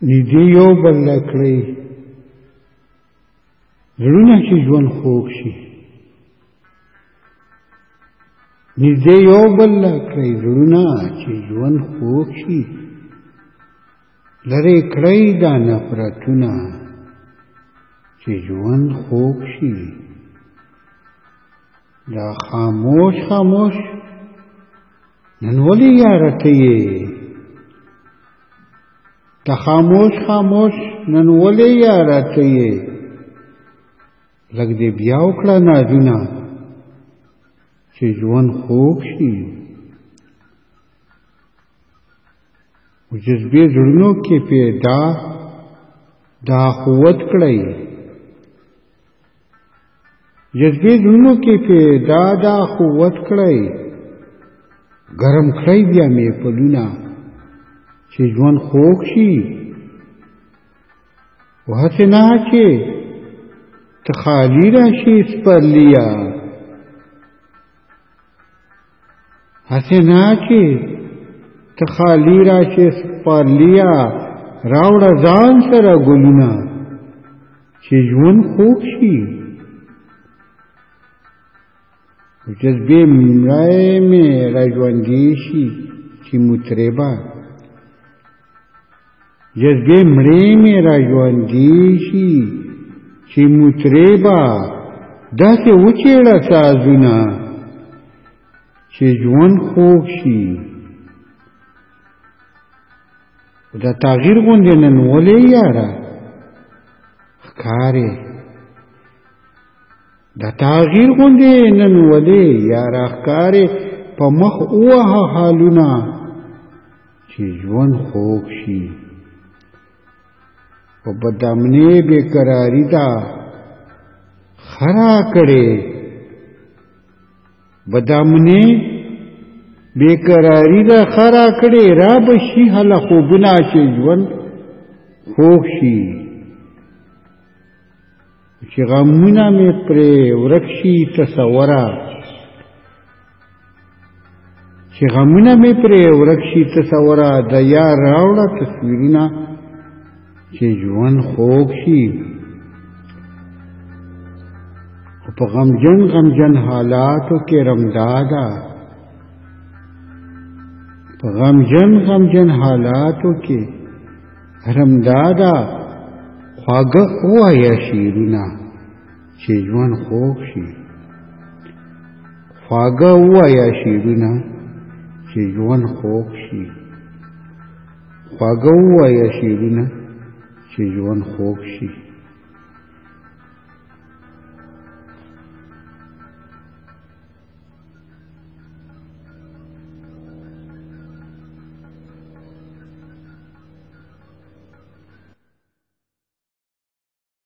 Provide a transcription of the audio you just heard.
نږدې یو بل له کړئ زړونه چې ژوند خوږ شي نږدې یو بل له کړئ زړونه چې ژوند خوږ شي لرې کړئ دا نفرتونه چې ژوند خوږ شي دا خاموش خاموش نن ولې یاره ته یې ته خاموش خاموش نن ولې یاره ته یې لږ دې بیا وکړه نازونه چې ژوند خوږ شي و جذبې زړونو کې پیدا دا قوت کړئ جذبې زړونو کې پیدا دا قوت کړئ ګرم کړئ بیا مې پلونه چې ژوند خوږ شي و هسې نه چې ته خالي راشي سپرليه هسې نه چې ته خالي راشي سپرليه راوړه ځان سره ګلونه چې ژوند خوږ شي جذبې مړی مې را ژوندي شي چې مطربه جذبې مړی مې را ژوندي شي چې مطربه داسې وچېړه سازونه چې ژوند خوږ شي دا تغییر غوندې نن ولې یاره ښکارې دا تغییر غوندې نن ولې یاره ښکارې په مخ ووهه حالونه چې ژوند خوږ شي په بدامنۍ بېقراري ده خرا کړې بدامنۍ بېقراري ده خرا کړې را به شي هله خوبونه چې ژوند خوږ شي چې غمونه مې پرې ورک شي تصوره چې غمونه مې پرې ورک شي تصوره د یار راوړه تصویرونه چې ژوند خوږ شي خو په غمجن حالاتو کې رمداده په غمجن حالاتو کې رمداده خواږه ووایه شعرونه چې ژوند خوږ شي خواږه ووایه شعرونه چې ژوند خوږ شي خواږه ووایه شعرونه چې ژوند خوږ شي